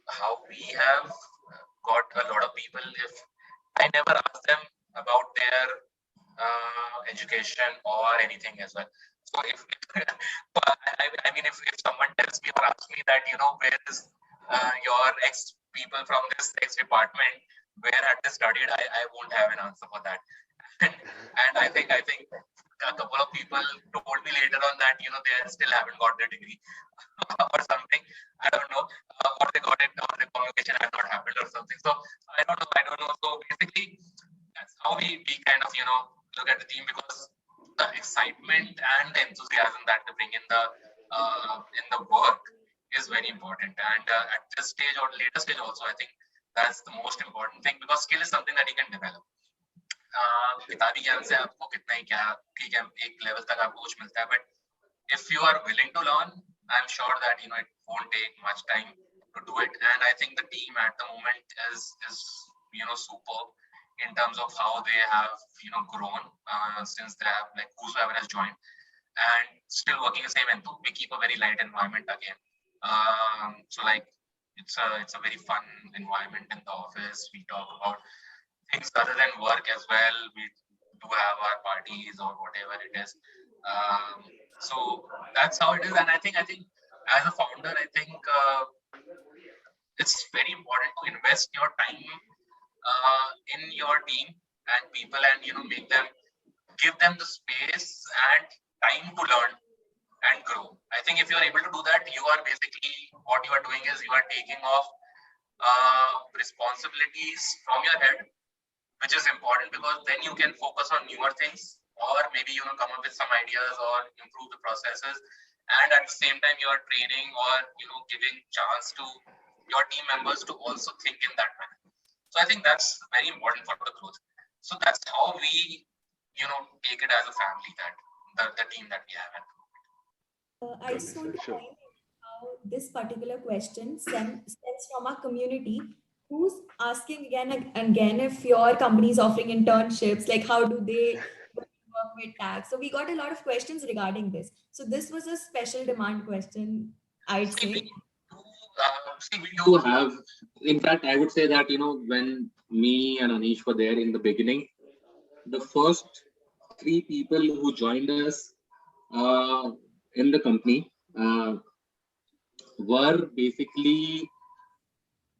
how we have got a lot of people. If I never ask them about their education or anything as well. So if someone tells me or asks me that where is your ex people from this ex department, where had they studied, I won't have an answer for that. And I think a couple of people told me later on that they still haven't got their degree or something. I don't know, or they got it, or the communication had not happened or something. So I don't know. So basically, that's how we kind of look at the team, because the excitement and the enthusiasm that they bring in the work is very important. And at this stage or later stage also, I think that's the most important thing, because skill is something that you can develop. किताबी ज्ञान से आपको कितना ही क्या ठीक है, एक level तक आपको कुछ मिलता है, but if you are willing to learn, I'm sure that it won't take much time to do it. And I think the team at the moment is superb in terms of how they have grown since they have, like, whosoever has joined, and still working the same. And we keep a very light environment again. So like it's a very fun environment in the office. We talk about things other than work as well. We do have our parties or whatever it is. So that's how it is. And I think as a founder, I think it's very important to invest your time in your team and people, and give them the space and time to learn and grow. I think if you are able to do that, you are basically, what you are doing is you are taking off responsibilities from your head, which is important, because then you can focus on newer things, or maybe come up with some ideas or improve the processes, and at the same time you are training or giving chance to your team members to also think in that manner. So I think that's very important for the growth. So that's how we take it as a family, that the team that we have at the moment. I just want to Sure. point out how this particular question stems from our community, who's asking again and again if your company is offering internships, like how do they work with tax. So we got a lot of questions regarding this. So this was a special demand question, I'd See, say. we do have. In fact, I would say that when me and Anish were there in the beginning, the first 3 people who joined us in the company were basically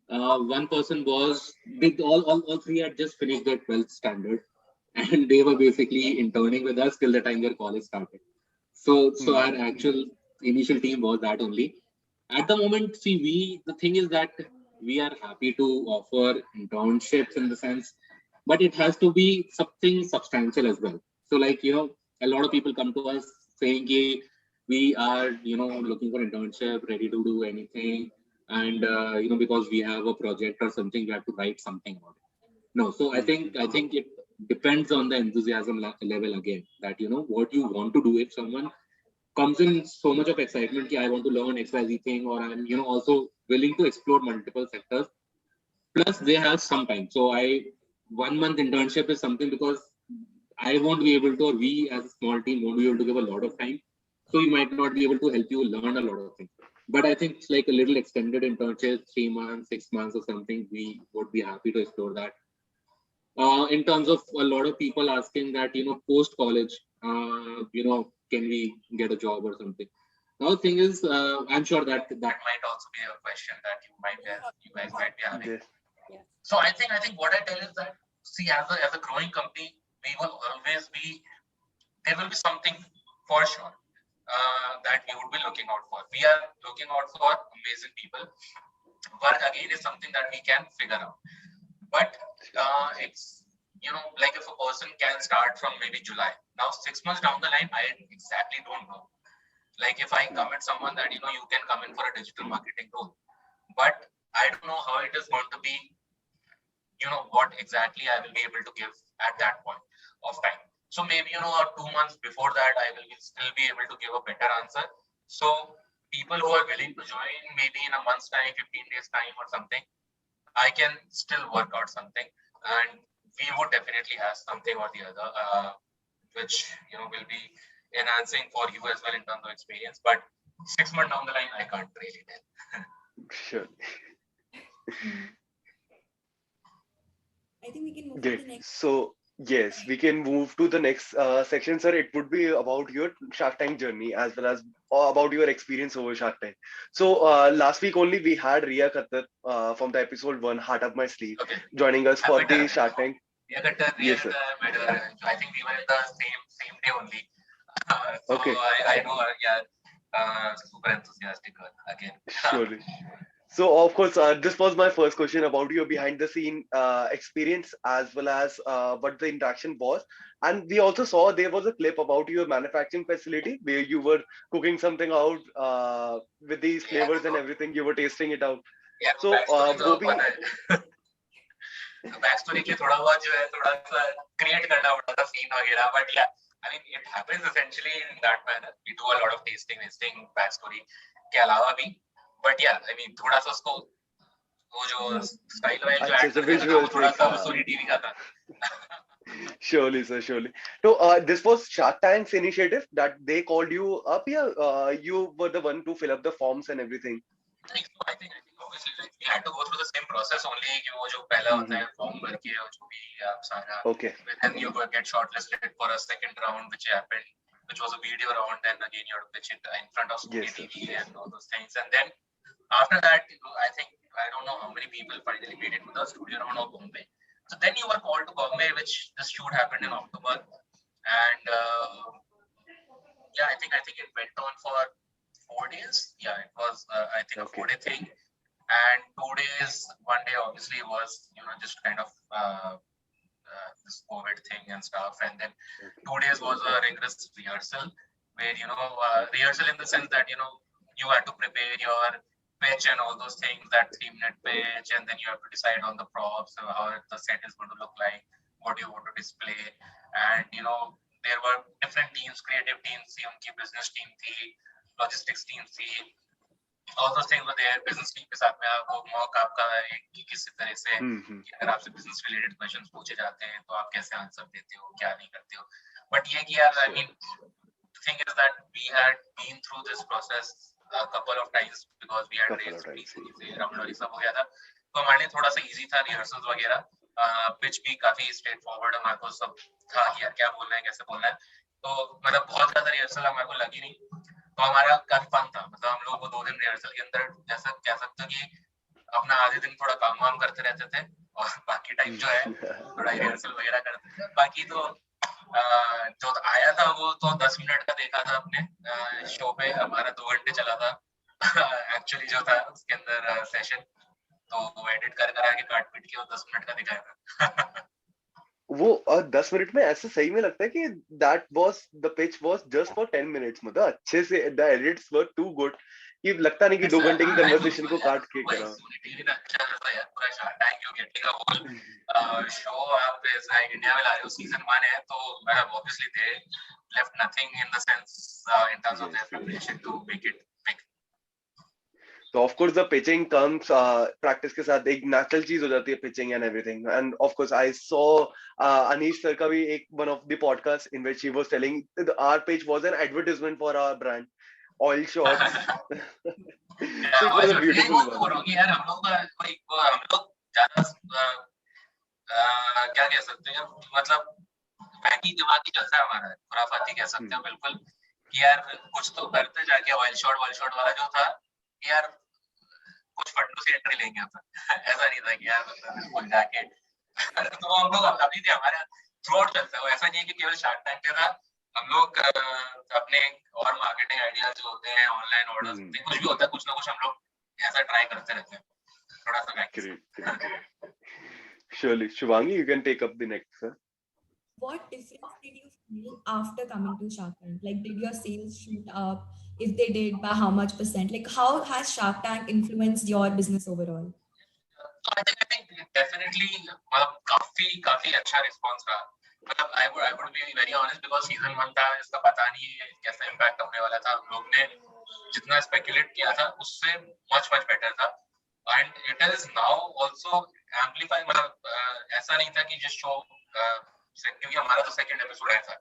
One person was, all three had just finished their 12th standard, and they were basically interning with us till the time their college started. So our actual initial team was that only. At the moment, see, the thing is that we are happy to offer internships in the sense, but it has to be something substantial as well. So, like, a lot of people come to us saying, "Ki, we are, looking for internship, ready to do anything, and because we have a project or something, we have to write something about it." No, so I think it depends on the enthusiasm level again. That what you want to do. If someone comes in so much of excitement, I want to learn XYZ thing, or I'm also willing to explore multiple sectors. Plus, they have some time. So 1 month internship is something because I won't be able to, or we as a small team won't be able to give a lot of time. So we might not be able to help you learn a lot of things. But I think it's like a little extended internship, 3 months, 6 months or something. We would be happy to explore that. In terms of a lot of people asking that, post college, can we get a job or something? Now, the thing is, I'm sure that might also be a question that you guys might be having. Yes. Yeah. So I think what I tell is that, see, as a growing company, we will always be, there will be something for sure that we would be looking out for. We are looking out for amazing people. Work again is something that we can figure out. But it's, like if a person can start from maybe July. Now, 6 months down the line, I exactly don't know. Like if I commit someone that, you can come in for a digital marketing role, but I don't know how it is going to be, what exactly I will be able to give at that point of time. So maybe, 2 months before that, I will still be able to give a better answer. So people who are willing to join maybe in a month's time, 15 days time or something, I can still work out something, and we would definitely have something or the other, which will be enhancing for you as well in terms of experience. But 6 months down the line, I can't really tell. Sure. I think we can move to Great. the next. So, yes, we can move to the next section, sir. It would be about your Shark Tank journey as well as about your experience over Shark Tank. So, last week only we had Ria Khattar from the episode one, Heart Up My Sleeve, Okay. joining us for the Shark Tank. Ria Khattar, Yes, sir. I think we were in the same day only. So Okay, I know her, yeah, super enthusiastic girl again. surely. So, of course, this was my first question about your behind the scene experience as well as what the interaction was. And we also saw there was a clip about your manufacturing facility where you were cooking something out with these Yeah, flavors and everything. You were tasting it out. yeah, So, backstory तो वो भी पता है. Backstory के थोड़ा बहुत जो है थोड़ा सा क्रिएट करना पड़ता था सीन वगैरह, but yeah I mean it happens essentially in that manner. We do a lot of testing wasting backstory के अलावा भी, बट या आई मीन थोड़ा सा उसको वो जो स्टाइल वाइल जो अच्छे ऐड से कर देता था वो visuals थोड़ा like सा स्टोरी टीवी का था. surely, sir, surely. So, this was Shark Tank's initiative that they called you up here. You were the one to fill up the forms and everything. I think obviously like we had to go through the same process only कि वो जो पहला होता है form भर के और जो भी आप सारा, Okay. then you get shortlisted for a second round which happened, which was a video round, then again you have to pitch it in front of Sony Yes, sir. TV and all those things, and then after that I think I don't know how many people finally made it to the studio round of Bombay. So then you were called to Bombay, which the shoot happened in October, and yeah, I think it went on for 4 days. Yeah, it was I think a Okay. 4 day thing, and 2 days. One day obviously was just kind of this COVID thing and stuff, and then 2 days was a rigorous rehearsal where rehearsal in the sense that you had to prepare your pitch and all those things, that 3 minute pitch, and then you have to decide on the props, how the set is going to look like, what you want to display, and there were different teams, creative teams थी, उनकी business team थी, logistics team थी, all those things were there. business team के साथ में वो mock आपका है कि किसी तरह से कि अगर आपसे business related questions पूछे जाते हैं तो आप कैसे आंसर देते हो, क्या नहीं करते हो. But ये कि यार I mean the thing is that we had been through this process a couple of times because we had Couple of raised times. pre-series round और ये सब हो गया था, तो हमारे लिए थोड़ा सा easy था rehearsals वगैरह. पिच भी काफी स्ट्रेट फॉरवर्ड, हमारे को सब था यार क्या बोलना है कैसे बोलना है, तो मतलब बहुत ज्यादा रिहर्सल हमारे को लगी नहीं, तो हमारा काफी फन था. मतलब हम लोग को 2 दिन रिहर्सल के अंदर जैसा कह सकते हो कि अपना आधे दिन थोड़ा काम वाम करते रहते थे और बाकी टाइम जो है थोड़ा रिहर्सल वगैरह करते थे. बाकी तो जो आया था वो तो 10 मिनट का देखा था अपने शो पे. हमारा 2 घंटे चला था एक्चुअली जो था उसके अंदर सेशन. तो एडिट कर आके काट पीट के वो 10 मिनट का दिखाया था. वो 10 मिनट में ऐसे सही में लगता है कि that was the pitch was just for 10 minutes. मतलब अच्छे से the edits were too good कि लगता नहीं कि 2 घंटे की कन्वर्सेशन को काट के करा. शो आप इंडिया में ला रहे हो, सीजन 1 है तो obviously they left nothing in the sense in terms of their preparation to make it big. So of course the pitching comes practice के साथ एक natural चीज हो जाती है pitching and everything. And of course I saw Anish sir का भी एक one of the podcasts in which he was telling our pitch was an advertisement for our brand, oil shots. So it was a beautiful one. यार हम लोग ज्यादा क्या कह सकते हैं, मतलब वैकी दिमागी जैसा हमारा खुराफाती कह सकते हो बिल्कुल कि यार कुछ तो करते जाके ऑयल शॉट वाला जो था कि यार कुछ फंडों से एंट्री लेंगे अपन. ऐसा नहीं था कि यार मतलब जाके तो हम लोग अभी भी हमारे थ्रू आउट चलता है वो. ऐसा नहीं है कि केवल शार्क टैंक पे था. हम लोग अपने और मार्केटिंग आइडियाज जो होते हैं, ऑनलाइन ऑर्डर्स होते हैं, कुछ भी होता है, कुछ ना कुछ हम लोग ऐसा ट्राई करते रहते हैं थोड़ा सा. Great. Surely, Shivangi, you can take up the next, sir. What difference did you feel after coming to Shark Tank? Like, did your sales shoot up? If they did, by how much percent? Like, how has Shark Tank influenced your business overall? So I think definitely मतलब काफी अच्छा response रहा. मतलब I would be very honest because season 1 था, इसका पता नहीं है कैसा इम्पैक्ट होने वाला था. हम लोग ने जितना स्पेकुलेट किया था उससे much better था. And it is now also amplifying. मतलब ऐसा नहीं था कि जिस शो क्योंकि हमारा तो सेकंड एपिसोड आया था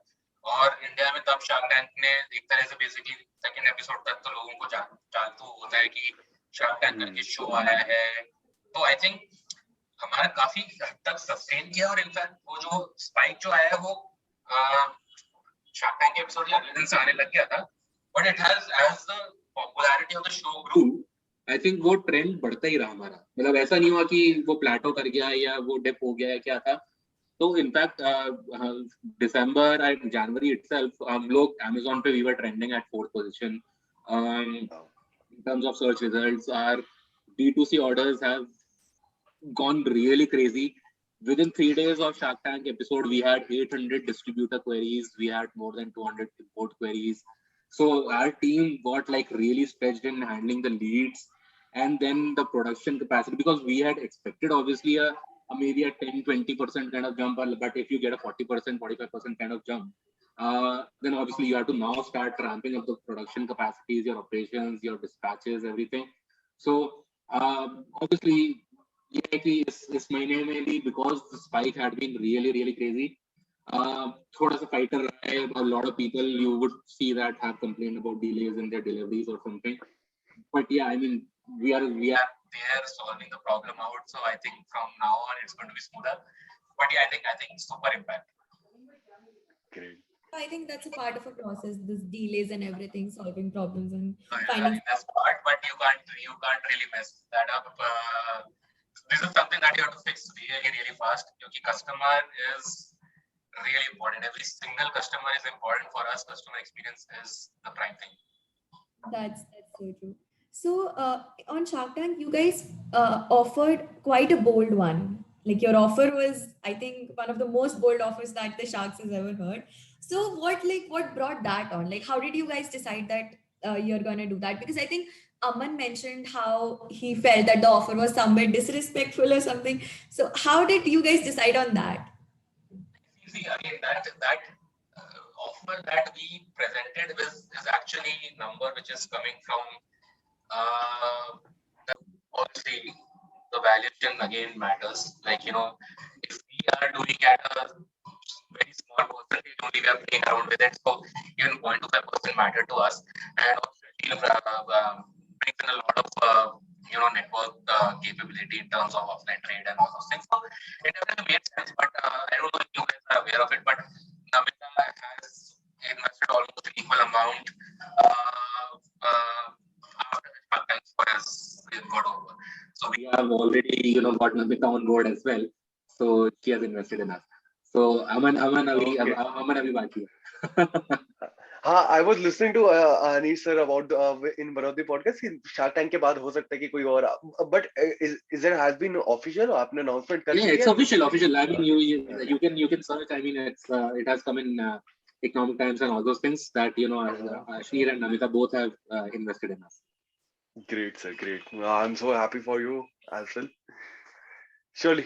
और इंडिया में तब शार्क टैंक ने एक तरह से बेसिकली सेकंड एपिसोड तक तो लोगों को चालू होता है कि शार्क टैंक करके शो आया है. तो आई थिंक हमारा काफी हद तक सस्टेन किया और इनफैक्ट वो जो स्पाइक जो आया है वो शार्क टैंक के एपिसोड के अगले दिन से आने लग गया था. But it has as the popularity of the show grew, I think वो ट्रेंड बढ़ता ही रहा हमारा. मतलब ऐसा नहीं हुआ कि वो प्लेटो कर गया या वो डिप हो गया या क्या था. तो in fact December and January itself हम लोग Amazon पे we were trending at 4th position in terms of search results. Our D2C orders have gone really crazy. Within 3 days of Shark Tank episode, we had 800 distributor queries. We had more than 200 import queries. So our team got like really stretched in handling the leads and then the production capacity, because we had expected obviously maybe a 10-20% kind of jump, but if you get a 40% 45% kind of jump, then obviously you have to now start ramping up the production capacities, your operations, your dispatches, everything. So obviously इस महीने में भी because the spike had been really crazy, थोड़ा सा fighter रहा है. A lot of people you would see that have complained about delays in their deliveries or something. But yeah, I mean we are there solving the problem out. So I think from now on it's going to be smoother. But yeah, I think super impact. Great. I think that's a part of a process, this delays and everything, solving problems and So, finding. that's part, but you can't really mess that up. This is something that you have to fix really fast because customer is really important. Every single customer is important for us. Customer experience is the prime thing. That's so true. So on Shark Tank, you guys offered quite a bold one. Like your offer was, I think, one of the most bold offers that the Sharks has ever heard. So what brought that on? Like, how did you guys decide that you're gonna do that? Because I think Aman mentioned how he felt that the offer was somewhat disrespectful or something. So how did you guys decide on that? See, again, that offer that we presented is actually a number which is coming from obviously the valuation again matters. Like, if we are doing at a very small percentage only, we are playing around with it. So even 0.25% matter to us, and also brings in a lot of network capability in terms of offline trade and all those things. So it definitely made sense. But I don't know if you guys are aware of it, but Namita has invested almost an equal amount after for his we've got over. So we have already, got Namita on board as well. So she has invested in us. So Okay. Aman Abhi Baki hai. I was listening to Anish sir about in one of the podcast कि Shark Tank के बाद हो सकता है कि कोई और but is there has been official आपने announcement कर Yeah, दी it's है official. I mean, okay you can search. I mean, it has come in Economic Times and all those things that Ashneer and Namita both have invested in us. great sir great I'm so happy for you as well surely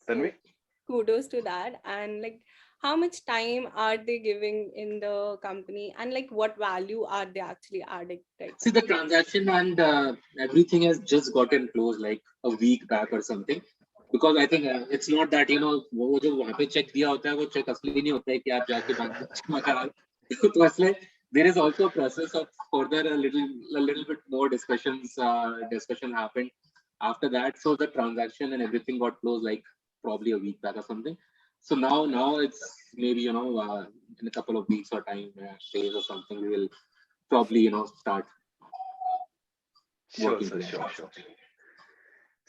So Tanvi kudos to that. And like, how much time are they giving in the company, and like, what value are they actually adding right See, now? the transaction and everything has just gotten closed like a week back or something. Because I think it's not that वो जो वहाँ पे check दिया होता है वो check असली नहीं होता है कि आप जाके बैंक में जमा करा लो। तो इसलिए there is also a process of further a little bit more discussion happened after that. So the transaction and everything got closed like probably a week back or something. So now it's maybe in a couple of weeks or time days or something we will probably start sure working sir together. sure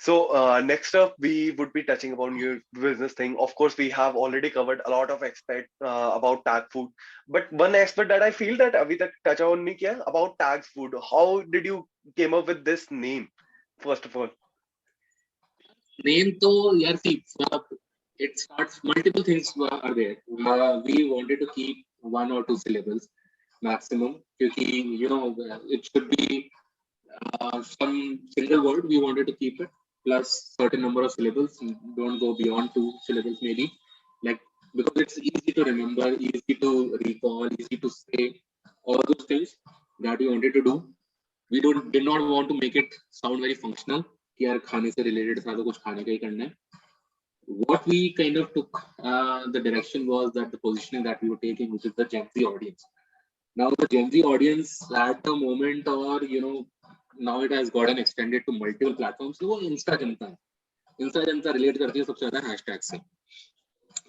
so next up we would be touching upon your business thing of course we have already covered a lot of aspect about tag food but one aspect that I feel that अभी तक touch on नहीं किया about tags food how did you came up with this name first of all Name to yaar see it starts multiple things are there. We wanted to keep one or two syllables maximum because it should be some single word we wanted to keep it plus certain number of syllables don't go beyond two syllables maybe like because it's easy to remember easy to recall easy to say all those things that we wanted to do we did not want to make it sound very functional कि यार खाने से related था तो कुछ खाने का ही करना है what we kind of took the direction was that the positioning that we were taking which is the Gen Z audience now the Gen Z audience at the moment or now it has gotten extended to multiple platforms तो वो Insta जनता relate करती है सबसे ज्यादा hashtag से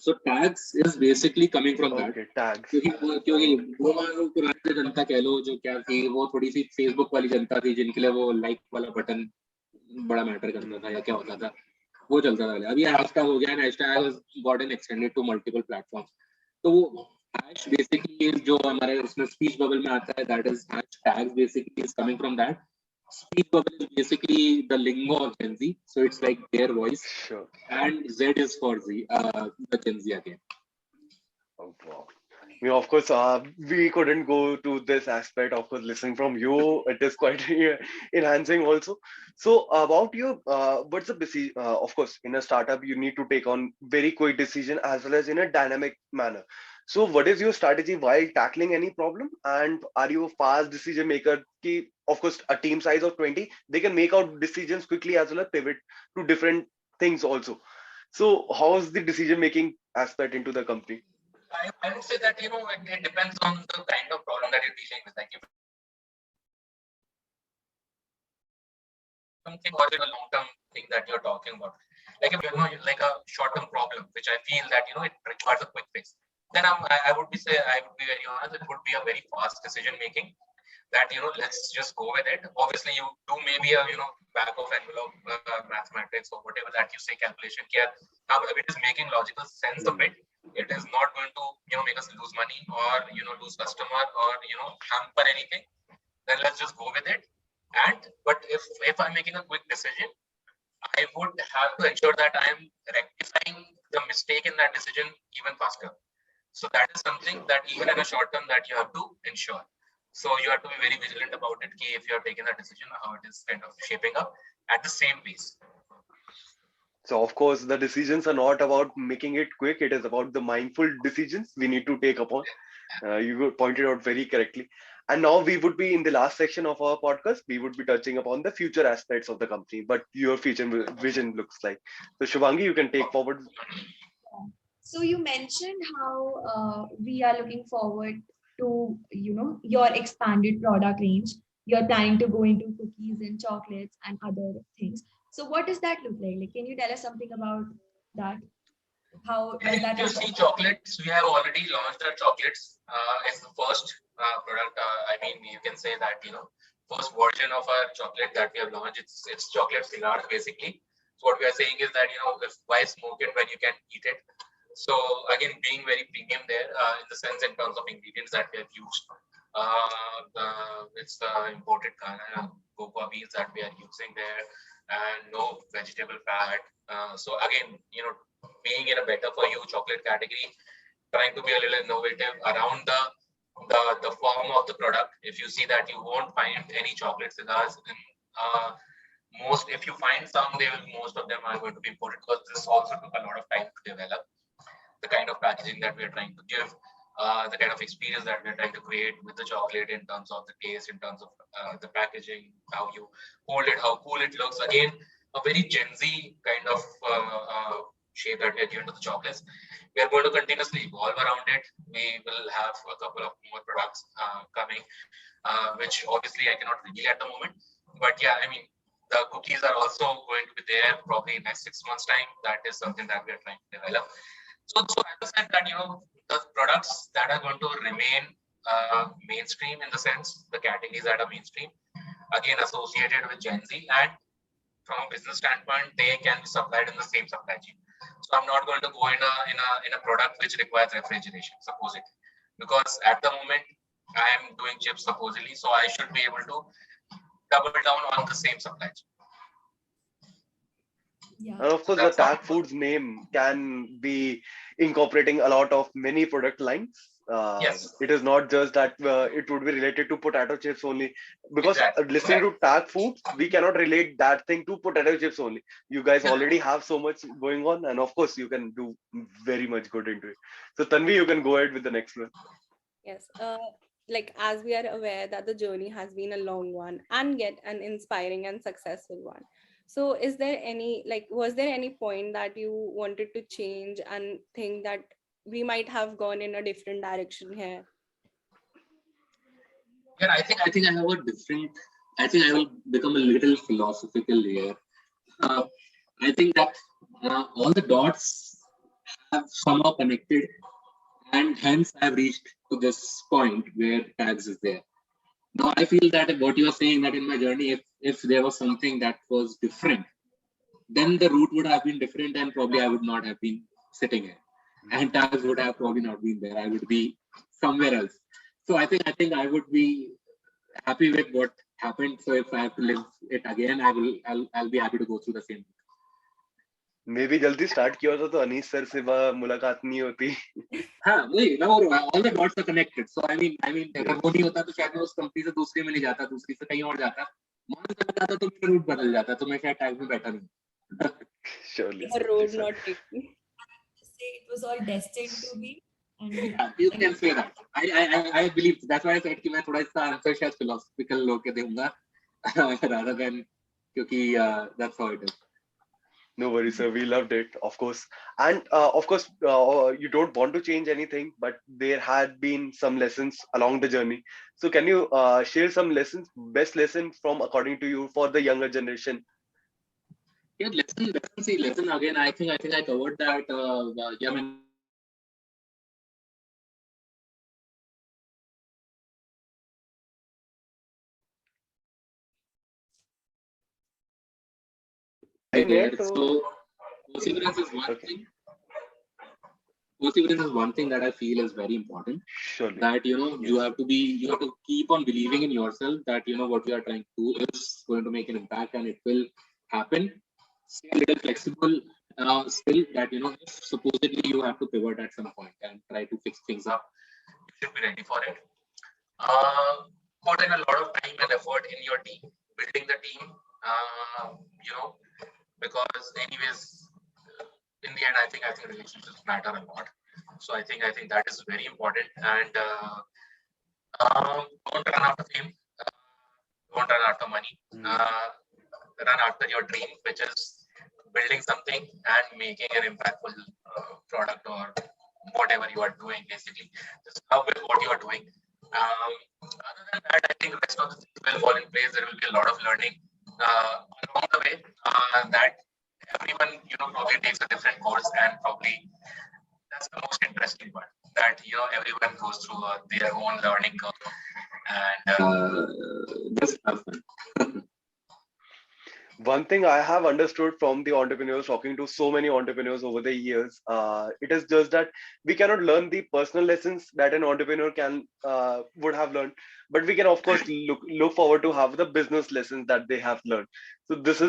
so tags is basically coming from that okay tags क्योंकि वो मान लो पुरानी जनता कह लो जो क्या थी वो थोड़ी सी फेसबुक वाली जनता थी जिनके लिए वो लाइक वाला बटन बड़ा मैटर करता था या क्या होता था वो चलता था अभी हैशटैग हो गया hashtag has gotten extended to multiple platforms तो वो हैश बेसिकली जो हमारे उसमें स्पीच बबल में आता है that is hashtag basically is coming from that speech bubble is basically the lingo of Gen Z so it's like their voice sure and Z is for the Gen Z again. oh wow of course, we couldn't go to this aspect. Of course, listening from you, it is quite enhancing also. So, about you, what's the busy? Of course, in a startup, you need to take on very quick decision as well as in a dynamic manner. So, what is your strategy while tackling any problem? And are you a fast decision maker? Ki, of course, a team size of 20, they can make out decisions quickly as well as pivot to different things also. So, how is the decision making aspect into the company? I would say that it depends on the kind of problem that you're dealing with. Like if something or a long-term thing that you're talking about, like if like a short-term problem, which I feel that it requires a quick fix, then I would be very honest. It would be a very fast decision making. That let's just go with it. Obviously, you do maybe a back of envelope mathematics or whatever that you say calculation. Here, now if it is making logical sense of it, it is not going to make us lose money or lose customer or hamper anything. Then let's just go with it. But if I'm making a quick decision, I would have to ensure that I am rectifying the mistake in that decision even faster. So that is something that even in a short term that you have to ensure. So you have to be very vigilant about it. If you are taking that decision, how it is kind of shaping up at the same pace. So, of course, the decisions are not about making it quick. It is about the mindful decisions we need to take upon. You pointed out very correctly. And now we would be in the last section of our podcast. We would be touching upon the future aspects of the company, but your future vision looks like. So, Shubhangi, you can take forward. So you mentioned how we are looking forward to your expanded product range. You're planning to go into cookies and chocolates and other things. So what does that look like? Like, can you tell us something about that? How does that You look see, like? chocolates. We have already launched our chocolates. It's the first product. I mean, you can say that first version of our chocolate that we have launched. It's chocolate cigars basically. So what we are saying is that why smoke it when you can eat it? So again, being very premium there in the sense in terms of ingredients that we have used. It's the imported cocoa beans that we are using there, and no vegetable fat. So again, being in a better for you chocolate category, trying to be a little innovative around the form of the product. If you see that you won't find any chocolate cigars in if you find some, most of them are going to be imported because this also took a lot of time to develop the kind of packaging that we are trying to give, the kind of experience that we're trying to create with the chocolate in terms of the taste, in terms of the packaging, how you hold it, how cool it looks. Again, a very Gen Z kind of shape that we are giving to the chocolates. We are going to continuously evolve around it. We will have a couple of more products coming, which obviously I cannot reveal at the moment. But yeah, I mean, the cookies are also going to be there probably in next 6 months' time. That is something that we are trying to develop. So as I said that, the products that are going to remain mainstream in the sense, the categories that are mainstream, again, associated with Gen Z, and from a business standpoint, they can be supplied in the same supply chain. So I'm not going to go in a product which requires refrigeration, supposedly, because at the moment I am doing chips supposedly, so I should be able to double down on the same supply chain. Yeah. And of course, the Tag Foods name can be incorporating a lot of many product lines. Yes. It is not just that it would be related to potato chips only. Because Exactly. listening to Tag Foods, we cannot relate that thing to potato chips only. You guys already have so much going on, and of course, you can do very much good into it. So, Tanvi, you can go ahead with the next one. Yes. Like as we are aware that the journey has been a long one and yet an inspiring and successful one. So is there any, like, was there any point that you wanted to change and think that we might have gone in a different direction here? Yeah, I think I have a different. I think I will become a little philosophical here. Uh, I think that all the dots have somehow connected, and hence I've reached to this point where Tagz is there. Now I feel that what you are saying, that in my journey, if there was something that was different, then the route would have been different, and probably I would not have been sitting here, and Tagz would have probably not been there. I would be somewhere else. So I think I would be happy with what happened. So if I have to live it again, I'll be happy to go through the same. Maybe जल्दी start किया होता तो Anees sir से मुलाकात नहीं होती. हाँ वही मैं बोल रहा हूँ, all the dots are connected. So I mean अगर वो नहीं होता तो शायद मैं उस कंपनी से दूसरी में नहीं जाता, दूसरी से कहीं और जाता, वहां से जाता तो मेरा रूट बदल जाता, तो मैं शायद टैग में बैठा नहीं. Surely. A road not taken. Say it was all destined to be. And Yeah, you can say that. I believe that's why I said कि मैं थोड़ा इसका आंसर शायद philosophical लोके दूंगा rather than क्योंकि that's how it is. No worries, sir. We loved it, of course. And of course, you don't want to change anything, but there had been some lessons along the journey. So, can you share some lessons, best lessons from according to you for the younger generation? Yeah, lesson again. I think I covered that. Yeah, I mean, there. So perseverance is one thing. Perseverance is one thing that I feel is very important. Surely. That you have to keep on believing in yourself that what you are trying to do is going to make an impact and it will happen. Stay a little flexible. Still, that if supposedly you have to pivot at some point and try to fix things up, you should be ready for it. Put in a lot of time and effort in your team, building the team. Because anyways, in the end, I think relationships matter a lot. So I think that is very important. And don't run after fame. Don't run after money. Run after your dream, which is building something and making an impactful product or whatever you are doing. Basically, just love with what you are doing. Other than that, I think the rest of the things will fall in place. There will be a lot of learning along the way. That everyone probably takes a different course, and probably that's the most interesting part. that everyone goes through their own learning curve, and just have fun. One thing I have understood from the entrepreneurs, talking to so many entrepreneurs over the years, it is just that we cannot learn the personal lessons that an entrepreneur can would have learned, but we can of course look forward to have the business lessons that they have learned. So this is